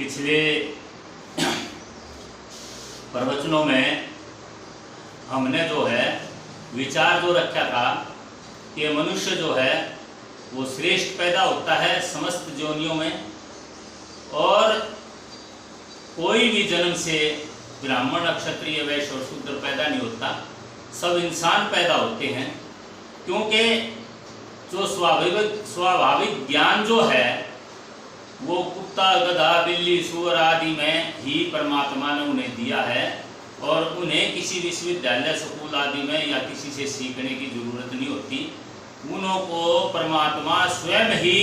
पिछले प्रवचनों में हमने जो है विचार जो रखा था कि मनुष्य जो है वो श्रेष्ठ पैदा होता है समस्त योनियों में, और कोई भी जन्म से ब्राह्मण क्षत्रिय वैश्य और शूद्र पैदा नहीं होता, सब इंसान पैदा होते हैं। क्योंकि जो स्वाभाविक ज्ञान जो है वो कुत्ता गधा बिल्ली सूअर आदि में ही परमात्मा ने उन्हें दिया है, और उन्हें किसी विश्वविद्यालय स्कूल आदि में या किसी से सीखने की जरूरत नहीं होती। उन्हों को परमात्मा स्वयं ही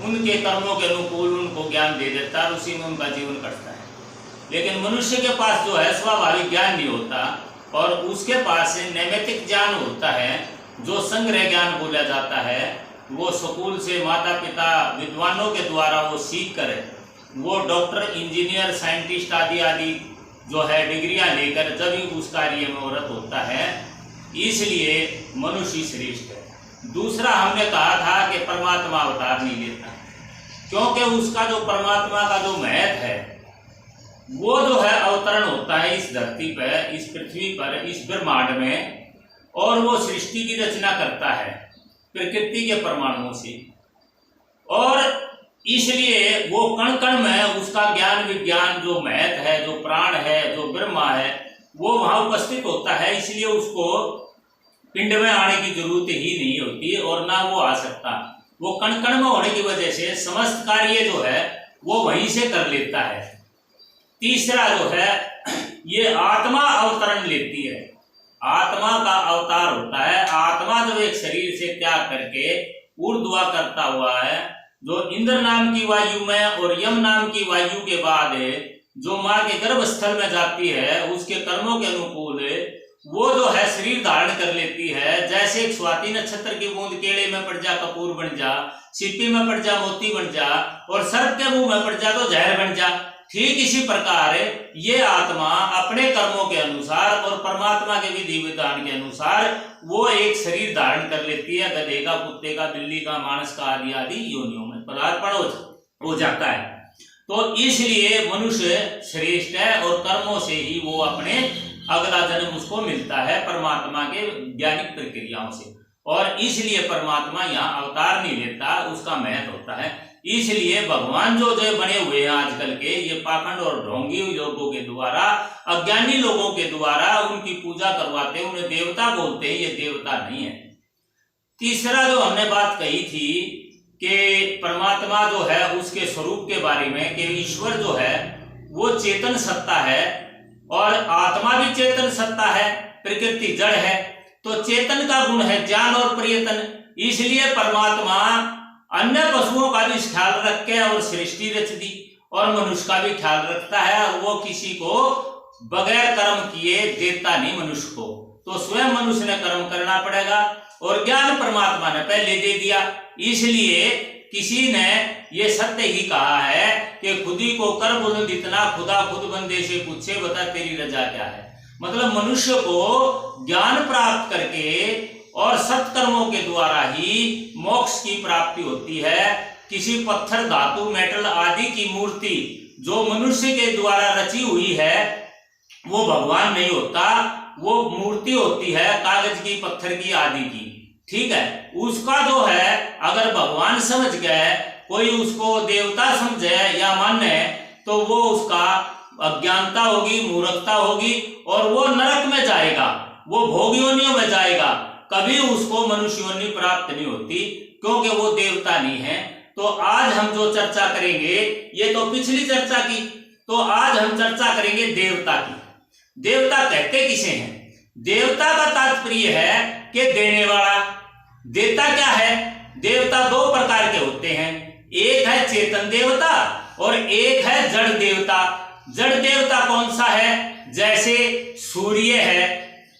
उनके कर्मों के अनुकूल उनको ज्ञान दे देता है और उसी में उनका जीवन कटता है। लेकिन मनुष्य के पास जो है स्वाभाविक ज्ञान नहीं होता, और उसके पास नैमित्तिक ज्ञान होता है जो संग्रह ज्ञान बोला जाता है। वो स्कूल से माता पिता विद्वानों के द्वारा वो सीख कर वो डॉक्टर इंजीनियर साइंटिस्ट आदि आदि जो है डिग्रियां लेकर जब ही उस कार्य में व्रत होता है, इसलिए मनुष्य श्रेष्ठ है। दूसरा हमने कहा था कि परमात्मा अवतार नहीं लेता, क्योंकि उसका जो परमात्मा का जो महत्व है वो जो है अवतरण होता है इस धरती पर, इस पृथ्वी पर, इस ब्रह्मांड में, और वो सृष्टि की रचना करता है प्रकृति के परमाणुओं से, और इसलिए वो कण कण में उसका ज्ञान विज्ञान जो महत्व है, जो प्राण है, जो ब्रह्मा है, वो वहाँ उपस्थित होता है। इसलिए उसको पिंड में आने की जरूरत ही नहीं होती और ना वो आ सकता। वो कण कण में होने की वजह से समस्त कार्य जो है वो वहीं से कर लेता है। तीसरा जो है ये आत्मा अवतरण लेती है, आत्मा का अवतार होता है। आत्मा जब एक शरीर से त्याग करके ऊर्ध्वा करता हुआ है, जो इंद्र नाम की वायु में और यम नाम की वायु के बाद जो माँ के गर्भस्थल में जाती है, उसके कर्मों के अनुकूल वो जो है शरीर धारण कर लेती है। जैसे एक स्वाति नक्षत्र की बूंद केले में पड़ जा कपूर बन जा, सीपी में पड़ जा मोती बन जा, और सर्प के मुंह में पड़ जा तो जहर बन जा, ठीक इसी प्रकार ये आत्मा अपने कर्मों के अनुसार और परमात्मा के विधि विधान के अनुसार वो एक शरीर धारण कर लेती है। गधे का, कुत्ते का, बिल्ली का, मानस का आदि आदि योनियों में पदार्पण हो जाता है। तो इसलिए मनुष्य श्रेष्ठ है, और कर्मों से ही वो अपने अगला जन्म उसको मिलता है परमात्मा के ज्ञानिक प्रक्रियाओं से, और इसलिए परमात्मा यहाँ अवतार नहीं लेता, उसका महत्व होता है। इसलिए भगवान जो बने हुए हैं आजकल के ये पाखंड और ढोंगी लोगों के द्वारा, अज्ञानी लोगों के द्वारा उनकी पूजा करवाते हैं, उन्हें देवता बोलते हैं, ये देवता नहीं है। तीसरा जो हमने बात कही थी कि परमात्मा जो है उसके स्वरूप के बारे में, कि ईश्वर जो है वो चेतन सत्ता है और आत्मा भी चेतन सत्ता है, प्रकृति जड़ है। तो चेतन का गुण है ज्ञान और प्रयत्न, इसलिए परमात्मा अन्य पशुओं का भी ख्याल रख के और सृष्टि रच दी, और मनुष्य का भी ख्याल रखता है, और वो किसी को बगैर कर्म किए देता नहीं मनुष्य को। तो स्वयं मनुष्य ने कर्म करना पड़ेगा, और ज्ञान परमात्मा ने पहले दे दिया। इसलिए किसी ने ये सत्य ही कहा है कि खुदी को कर बुलंद इतना, खुदा खुद बंदे से पूछे बता तेरी रजा क्या है। मतलब मनुष्य को ज्ञान प्राप्त करके और सत्कर्मों के द्वारा ही मोक्ष की प्राप्ति होती है। किसी पत्थर धातु मेटल आदि की मूर्ति जो मनुष्य के द्वारा रची हुई है वो भगवान नहीं होता, वो मूर्ति होती है कागज की, पत्थर की आदि की, ठीक है। उसका जो है अगर भगवान समझ गए, कोई उसको देवता समझे या माने, तो वो उसका अज्ञानता होगी, मूर्खता होगी, और वो नरक में जाएगा, वो भोग योनियों में जाएगा, कभी उसको मनुष्य योनि प्राप्त नहीं होती, क्योंकि वो देवता नहीं है। तो आज हम जो चर्चा करेंगे, ये तो पिछली चर्चा की, तो आज हम चर्चा करेंगे देवता की। देवता कहते किसे हैं? देवता का तात्पर्य है कि देने वाला। देवता क्या है? देवता दो प्रकार के होते हैं, एक है चेतन देवता और एक है जड़ देवता। जड़ देवता कौन सा है? जैसे सूर्य है,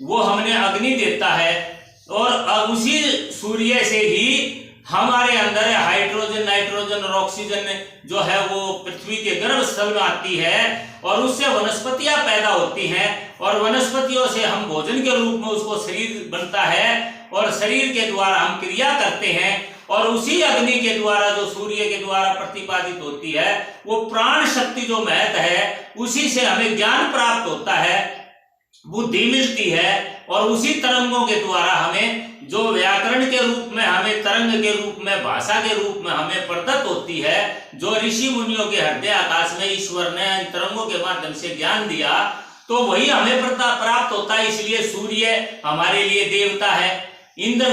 वो हमने अग्नि देता है, और उसी सूर्य से ही हमारे अंदर हाइड्रोजन, नाइट्रोजन और ऑक्सीजन जो है वो पृथ्वी के गर्भस्थल में आती है, और उससे वनस्पतियां पैदा होती हैं, और वनस्पतियों से हम भोजन के रूप में उसको शरीर बनता है, और शरीर के द्वारा हम क्रिया करते हैं, और उसी अग्नि के द्वारा जो सूर्य के द्वारा प्रतिपादित होती है, वो प्राण शक्ति जो महत है, उसी से हमें ज्ञान प्राप्त होता है, बुद्धि मिलती है, और उसी तरंगों के द्वारा हमें जो व्याकरण के रूप में, हमें तरंग के रूप में, भाषा के रूप में हमें प्रदत्त होती है, जो ऋषि मुनियों के हृदय आकाश में ईश्वर ने तरंगों के माध्यम से ज्ञान दिया, तो वही हमें प्राप्त होता है। इसलिए सूर्य हमारे लिए देवता है। इंद्र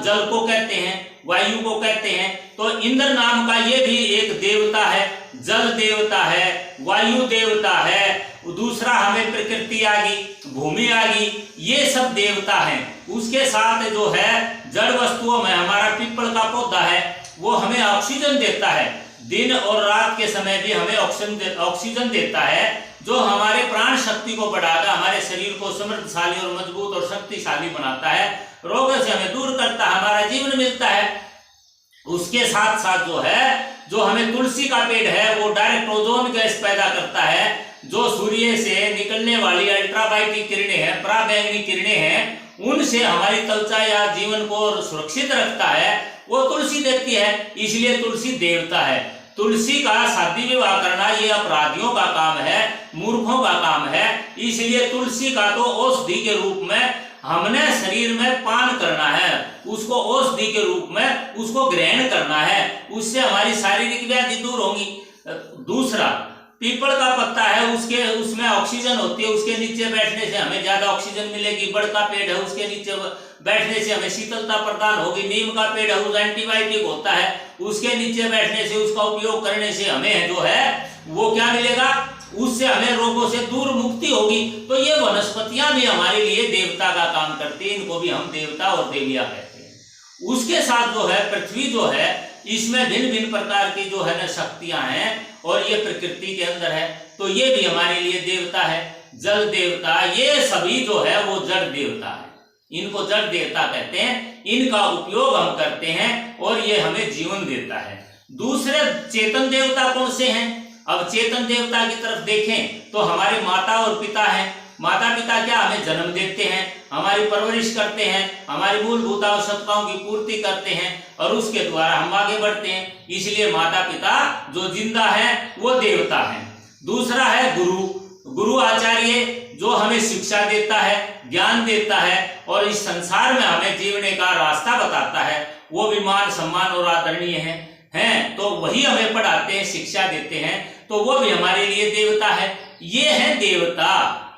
जल को कहते हैं, वायु को कहते हैं, तो इंद्र नाम का ये भी एक देवता है, जल देवता है, वायु देवता है, दूसरा हमें प्रकृति आ गई, भूमि आ गई, ये सब देवता हैं। उसके साथ जो है जड़ वस्तुओं में हमारा पीपल का पौधा है, वो हमें ऑक्सीजन देता है, दिन और रात के समय भी हमें ऑक्सीजन देता है, जो हमारे प्राण शक्ति को बढ़ाकर हमारे शरीर को समृद्धशाली और मजबूत और शक्तिशाली बनाता है, रोगों से हमें दूर करता है, हमारा जीवन मिलता है। उसके साथ साथ जो है, जो हमें तुलसी का पेड़ है, वो डायरेक्ट ओजोन गैस पैदा करता है, जो सूर्य से निकलने वाली अल्ट्रावायलेट किरणें हैं, पराबैंगनी किरणें हैं, उनसे हमारी त्वचा या जीवन को सुरक्षित रखता है, वो तुलसी देती है। इसलिए तुलसी देवता है। तुलसी का शादी विवाह करना ये अपराधियों का काम है, मूर्खों का काम है। इसलिए तुलसी का तो औषधि के रूप में हमने शरीर में पान करना है, उसको औषधि के रूप में उसको ग्रहण करना है, उससे हमारी शारीरिक व्याधि दूर होगी। दूसरा, पीपल का पत्ता है, उसमें ऑक्सीजन होती है, उसके नीचे बैठने से हमें ज्यादा ऑक्सीजन मिलेगी। बड़ का पेड़ है, उसके नीचे बैठने से हमें शीतलता प्रदान होगी। नीम का पेड़ है, वो एंटीबायोटिक होता है, उसके नीचे बैठने से, उसका उपयोग करने से हमें जो है वो क्या मिलेगा, उससे हमें रोगों से दूर मुक्ति होगी। तो ये वनस्पतियां भी हमारे लिए देवता का काम करती है, इनको भी हम देवता और देविया कहते हैं। उसके साथ जो है पृथ्वी जो है, इसमें भिन्न भिन्न प्रकार की जो है ना शक्तियां हैं, और ये प्रकृति के अंदर है, तो ये भी हमारे लिए देवता है। जल देवता, ये सभी जो है वो जड़ देवता है, इनको जड़ देवता कहते हैं। इनका उपयोग हम करते हैं और ये हमें जीवन देता है। दूसरे चेतन देवता कौन से हैं? अब चेतन देवता की तरफ देखें तो हमारे माता और पिता हैं। माता पिता क्या हमें जन्म देते हैं, हमारी परवरिश करते हैं, हमारी मूलभूत आवश्यकताओं की पूर्ति करते हैं, और उसके द्वारा हम आगे बढ़ते हैं। इसलिए माता पिता जो जिंदा है वो देवता है। दूसरा है गुरु आचार्य, जो हमें शिक्षा देता है, ज्ञान देता है, और इस संसार में हमें जीने का रास्ता बताता है। वो भी मान सम्मान और आदरणीय हैं, तो वही हमें पढ़ाते हैं, शिक्षा देते हैं, तो वो भी हमारे लिए देवता है। ये है देवता।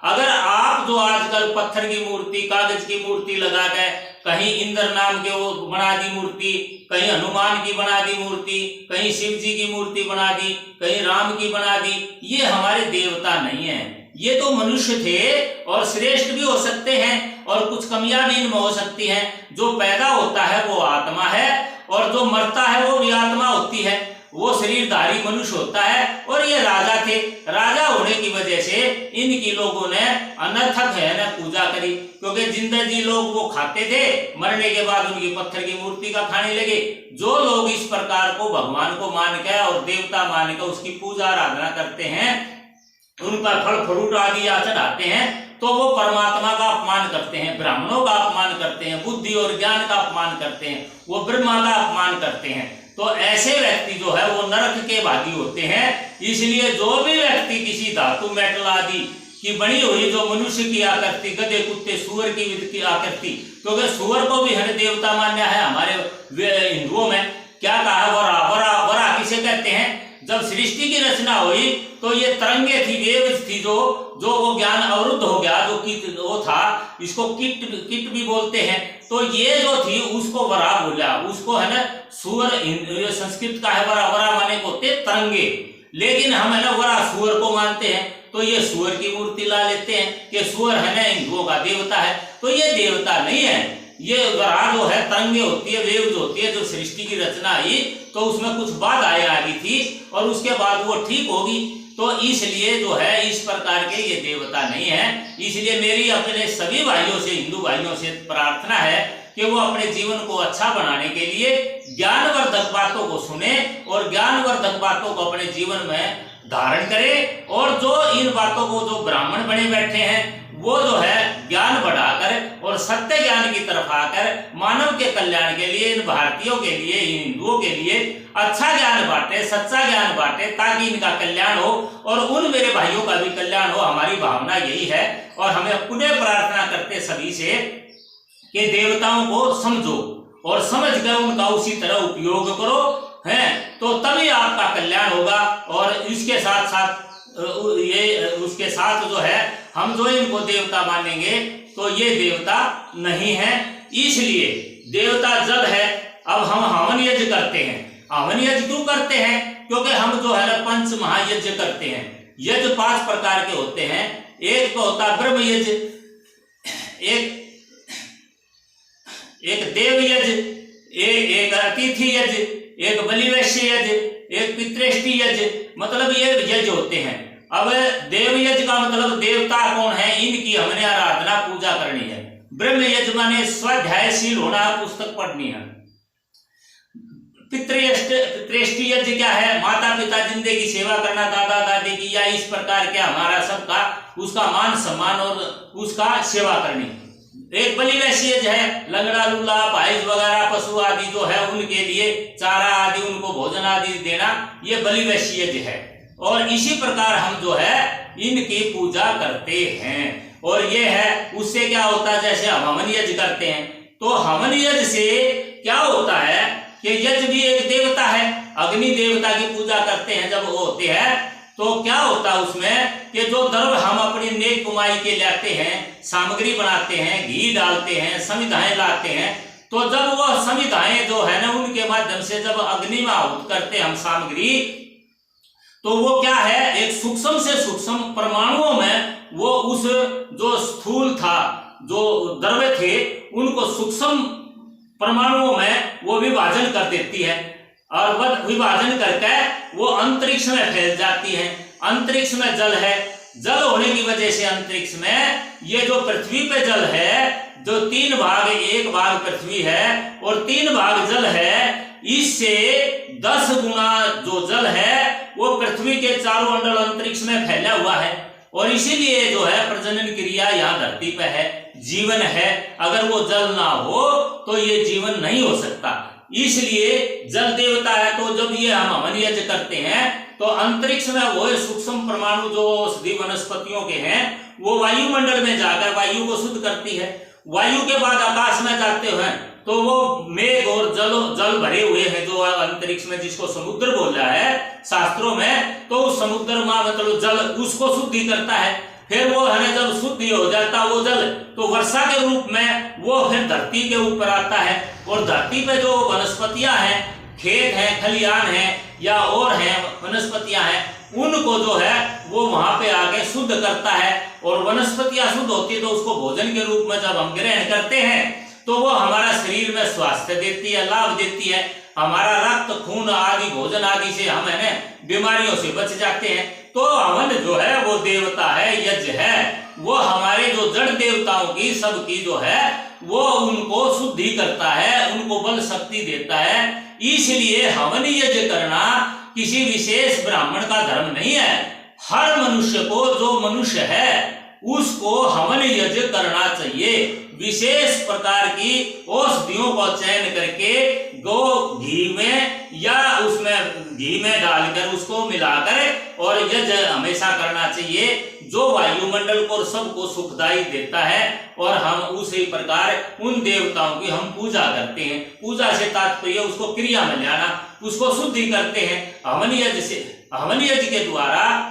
अगर आप जो आजकल पत्थर की मूर्ति, कागज की मूर्ति लगा के कहीं इंद्र नाम के वो बना दी मूर्ति, कहीं हनुमान की बना दी मूर्ति, कहीं शिव जी की मूर्ति बना दी, कहीं राम की बना दी, ये हमारे देवता नहीं है। ये तो मनुष्य थे और श्रेष्ठ भी हो सकते हैं, और कुछ कमियां भी इनमें हो सकती हैं। जो पैदा होता है वो आत्मा है, और जो मरता है वो भी आत्मा होती है, वो शरीरधारी मनुष्य होता है। और ये राजा थे, राजा होने की वजह से इनकी लोगों ने अनर्थक है ना पूजा करी, क्योंकि जिंदगी लोग वो खाते थे, मरने के बाद उनकी पत्थर की मूर्ति का खाने लगे। जो लोग इस प्रकार को भगवान को मान के और देवता मान के उसकी पूजा आराधना करते हैं, उन पर फल फ्रूट आदि या चढ़ाते हैं, तो वो परमात्मा का अपमान करते हैं, ब्राह्मणों का अपमान करते हैं, बुद्धि और ज्ञान का अपमान करते हैं, वो ब्रह्मा का अपमान करते हैं। तो ऐसे व्यक्ति जो है वो नरक के भागी होते हैं। इसलिए जो भी व्यक्ति किसी धातु मेटल आदि की बनी हुई जो मनुष्य की आकृति, गधे कुत्ते सूअर की आकृति, क्योंकि सूअर को भी हमें देवता मान्या है हमारे हिंदुओं में। क्या कहा, वरा किसे कहते हैं? जब सृष्टि की रचना हुई तो ये तरंगे थी, वेव्स थी, जो वो ज्ञान अवरुद्ध हो गया, जो कीट वो था, इसको कीट भी बोलते हैं। तो ये जो थी उसको वरा बोला, उसको है ना सूअर संस्कृत का है, वरा माने को होते तरंगे, लेकिन हम है ना वरा सूअर को मानते हैं, तो ये सूअर की मूर्ति ला लेते हैं कि सूअर है ना हिंदुओं का देवता है। तो ये देवता नहीं है, ये वरा जो है तरंगे होती है, वेव्स होती है। जो सृष्टि की रचना आई तो उसमें कुछ बाधाएं आ गई थी, और उसके बाद वो ठीक होगी। तो इसलिए जो है इस प्रकार के ये देवता नहीं है। इसलिए मेरी अपने सभी भाइयों से, हिंदू भाइयों से प्रार्थना है कि वो अपने जीवन को अच्छा बनाने के लिए ज्ञानवर्धक बातों को सुने और ज्ञानवर्धक बातों को अपने जीवन में धारण करें। और जो इन बातों को जो ब्राह्मण बने बैठे हैं वो जो है ज्ञान बढ़ाकर और सत्य ज्ञान की तरफ आकर मानव के कल्याण के लिए, इन भारतीयों के लिए, हिंदुओं के लिए अच्छा ज्ञान बांटे, सच्चा ज्ञान बांटे, ताकि इनका कल्याण हो और उन मेरे भाइयों का भी कल्याण हो। हमारी भावना यही है और हमें पुनः प्रार्थना करते सभी से कि देवताओं को समझो और समझ कर उनका उसी तरह उपयोग करो, हैं, तो तभी आपका कल्याण होगा। और इसके साथ साथ उसके साथ जो है हम जो इनको देवता मानेंगे तो ये देवता नहीं है। इसलिए देवता जल है। अब हम हवन यज्ञ करते हैं। हवन यज्ञ क्यों करते हैं? क्योंकि हम जो है ना पंच महायज्ञ करते हैं। यज्ञ 5 प्रकार के होते हैं। एक तो होता है ब्रह्म यज्ञ, एक देव यज्ञ, एक अतिथि यज्ञ, एक बलिवैश्य यज्ञ, एक पितृष्टि यज्ञ, मतलब ये यज्ञ होते हैं। अब देव यज्ञ का मतलब देवता कौन है, इनकी हमने आराधना पूजा करनी है। ब्रह्म यज्ञ माने स्वाध्यायशील होना, पुस्तक पढ़नी है। पितृष्टि यज्ञ क्या है? माता पिता जिंदगी की सेवा करना, दादा दादी की, या इस प्रकार के हमारा सबका उसका मान सम्मान और उसका सेवा करनी। एक बलिवैश्य यज्ञ है, लंगड़ा लूला भाईज वगैरह पशु आदि जो है उनके लिए चारा आदि, उनको भोजन आदि देना, ये बलिवैश्य यज्ञ है। और इसी प्रकार हम जो है इनकी पूजा करते हैं। और ये है, उससे क्या होता है, जैसे हम हवन यज्ञ करते हैं तो हवन यज्ञ से क्या होता है कि यज्ञ भी एक देवता है। अग्नि देवता की पूजा करते हैं जब वो होते हैं तो क्या होता है उसमें कि जो द्रव्य हम अपनी नेक कमाई के लाते हैं, सामग्री बनाते हैं, घी डालते हैं, समिधाएं लाते हैं, तो जब वो समिधाएं जो है ना उनके माध्यम से जब अग्नि में आहुत करते हैं हम सामग्री, तो वो क्या है, एक सूक्ष्म से सूक्ष्म परमाणुओं में वो उस जो स्थूल था, जो द्रव्य थे, उनको सूक्ष्म परमाणुओं में वो विभाजन कर देती है और वह विभाजन करके वो अंतरिक्ष में फैल जाती है। अंतरिक्ष में जल है, जल होने की वजह से अंतरिक्ष में ये जो पृथ्वी पे जल है, जो 3 भाग, 1 भाग पृथ्वी है और 3 भाग जल है, इससे 10 गुना जो जल है वो पृथ्वी के चारों मंडल अंतरिक्ष में फैला हुआ है। और इसीलिए जो है प्रजनन क्रिया यहाँ धरती पे है, जीवन है। अगर वो जल ना हो तो ये जीवन नहीं हो सकता। इसलिए जल देवता है। तो जब ये हम हवन यज्ञ करते हैं तो अंतरिक्ष में वो सूक्ष्म परमाणु जो औषधि वनस्पतियों के हैं वो वायुमंडल में जाकर वायु को शुद्ध करती है। वायु के बाद आकाश में जाते हुए तो वो मेघ और जल भरे हुए हैं जो अंतरिक्ष में, जिसको समुद्र बोल रहा है शास्त्रों में, तो उस समुद्र में मतलब जल उसको शुद्धि करता है। फिर वो है जब शुद्धि हो जाता वो जल तो वर्षा के रूप में वो फिर धरती के ऊपर आता है। और धरती पे जो वनस्पतियां हैं, खेत हैं, खलियान हैं या और हैं वनस्पतियां हैं, उनको जो है वो वहां पे आके शुद्ध करता है। और वनस्पतियां शुद्ध होती है तो उसको भोजन के रूप में जब हम ग्रहण करते हैं तो वो हमारा शरीर में स्वास्थ्य देती है, लाभ देती है। हमारा रक्त खून आदि भोजन आदि से हम है बीमारियों से बच जाते हैं। तो हवन जो है वो देवता है, यज्ञ है, वो हमारे जो जड़ देवताओं की सबकी जो है वो उनको शुद्धि करता है, उनको बल शक्ति देता है। इसलिए हवन यज्ञ करना किसी विशेष ब्राह्मण का धर्म नहीं है। हर मनुष्य को, जो मनुष्य है उसको हवन यज्ञ करना चाहिए। विशेष प्रकार की औषधियों का चयन करके गो घी में या उसमें घी में डालकर उसको मिलाकर और यज्ञ हमेशा करना चाहिए, जो वायुमंडल को सबको सुखदायी देता है। और हम उसी प्रकार उन देवताओं की हम पूजा करते हैं। पूजा से तात्पर्य उसको क्रिया में लाना, उसको शुद्धि करते हैं। हवन यज्ञ से, हवन यज्ञ के द्वारा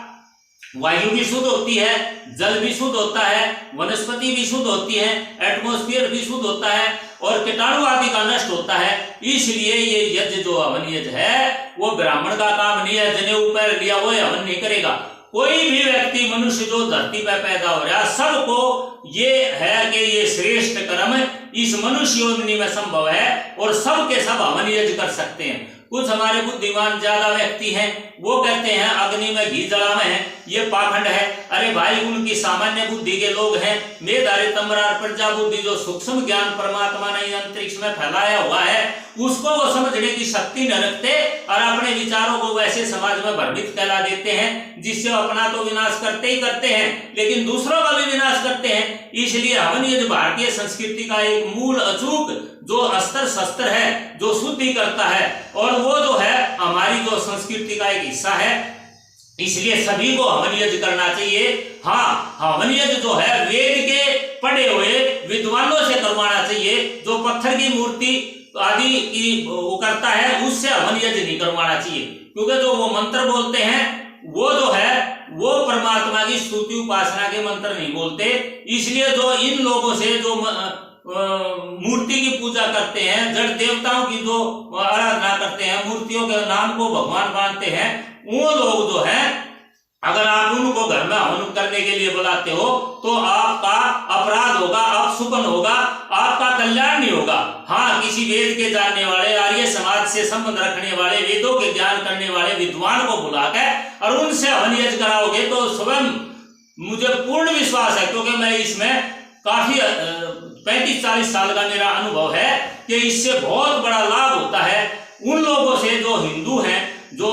वायु भी शुद्ध होती है, जल भी शुद्ध होता है, वनस्पति भी शुद्ध होती है, एटमॉस्फेयर भी शुद्ध होता है और कीटाणु आदि का नष्ट होता है। इसलिए ये यज्ञ जो हवन यज्ञ है वो ब्राह्मण का काम नहीं है, जनेऊ पर लिया वो हवन नहीं करेगा। कोई भी व्यक्ति, मनुष्य जो धरती पर पैदा हो रहा है, सबको ये है कि ये श्रेष्ठ कर्म इस मनुष्य योनि में संभव है और सब के सब हवन यज्ञ कर सकते हैं। कुछ हमारे बुद्धिमान ज्यादा व्यक्ति हैं, वो कहते हैं अग्नि में घी जलावे हैं, ये पाखंड है। अरे भाई, उनकी सामान्य बुद्धि के लोग हैं, मेधारी तमरार प्रजा बुद्धि, जो सूक्ष्म ज्ञान परमात्मा ने अंतरिक्ष में फैलाया हुआ है, उसको वो समझने की शक्ति न रखते और अपने विचारों को वैसे समाज में भ्रमित फैला देते हैं, जिससे अपना तो विनाश करते ही करते हैं लेकिन दूसरों का भी विनाश करते हैं। इसलिए हवन यज्ञ भारतीय संस्कृति का एक मूल अचूक जो अस्त्र शस्त्र है, जो शुद्धि करता है, और वो जो है हमारी जो संस्कृति का एक हिस्सा है। इसलिए सभी को हवन यज्ञ करना चाहिए। हाँ, हवन यज्ञ जो है वेद के पढ़े हुए विद्वानों से करवाना चाहिए। जो पत्थर की मूर्ति आदि की वो करता है, उससे हवन यज्ञ नहीं करवाना चाहिए, क्योंकि जो वो मंत्र बोलते हैं वो जो है वो परमात्मा की स्तुति उपासना के मंत्र नहीं बोलते। इसलिए जो इन लोगों से जो मूर्ति की पूजा करते हैं, जड़ देवताओं की जो आराधना करते हैं, मूर्तियों के नाम को भगवान मानते हैं, वो लोग जो है अगर आप उनको घर में हवन करने के लिए बुलाते हो तो आपका अपराध होगा, अपशुकन होगा, आपका कल्याण नहीं होगा। हाँ, किसी वेद के जानने वाले, आर्य समाज से संबंध रखने वाले, वेदों के ज्ञान करने वाले विद्वान को बुलाकर और उनसे हवन यज्ञ कराओगे तो स्वयं मुझे पूर्ण विश्वास है, क्योंकि मैं इसमें काफी 35-40 साल का मेरा अनुभव है कि इससे बहुत बड़ा लाभ होता है। उन लोगों से जो हिंदू हैं, जो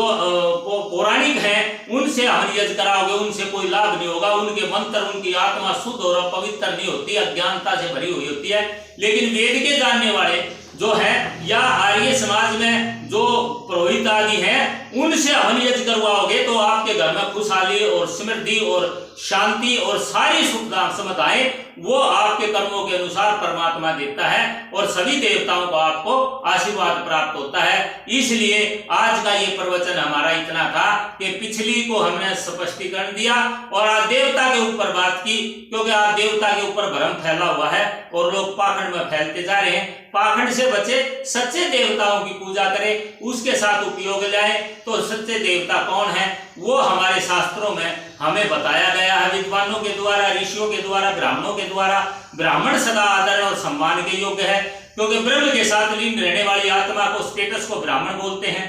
पौराणिक हैं, उनसे हवन यज्ञ कराओगे, उनसे कोई लाभ नहीं होगा। उनके मंत्र, उनकी आत्मा शुद्ध और पवित्र नहीं होती, अज्ञानता से भरी हुई होती है। लेकिन वेद के जानने वाले जो है या आर्य समाज में जो पुरोहित आदि हैं, उनसे हवन यज्ञ करवाओगे तो आपके घर में खुशहाली और समृद्धि और शांति और सारी सुख समताएं वो आपके कर्मों के अनुसार परमात्मा देता है और सभी देवताओं को आपको आशीर्वाद प्राप्त होता है। इसलिए आज का ये प्रवचन हमारा इतना था कि पिछली को हमने स्पष्टीकरण दिया और आज देवता के ऊपर बात की, क्योंकि आज देवता के ऊपर भ्रम फैला हुआ है और लोग पाखंड में फैलते जा रहे हैं। पाखंड से बचे, सच्चे देवताओं की पूजा करें, उसके साथ उपयोग लाए। तो सच्चे देवता कौन है वो हमारे शास्त्रों में हमें बताया गया है, विद्वानों के द्वारा, ऋषियों के द्वारा, ब्राह्मणों के द्वारा। ब्राह्मण सदा आदर और सम्मान के योग्य है, क्योंकि ब्रह्म के साथ लीन रहने वाली आत्मा को, स्टेटस को ब्राह्मण बोलते हैं,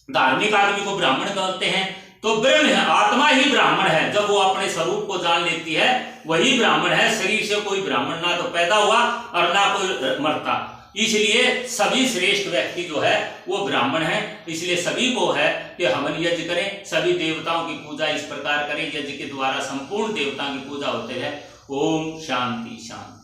धार्मिक आदमी को ब्राह्मण बोलते हैं। तो ब्रह्म है, आत्मा ही ब्राह्मण है। जब वो अपने स्वरूप को जान लेती है वही ब्राह्मण है। शरीर से कोई ब्राह्मण ना तो पैदा हुआ और ना कोई मरता। इसलिए सभी श्रेष्ठ व्यक्ति जो है वो ब्राह्मण है। इसलिए सभी को है कि हवन यज्ञ करें, सभी देवताओं की पूजा इस प्रकार करें, यज्ञ के द्वारा संपूर्ण देवताओं की पूजा होते है। ओम शांति शांति।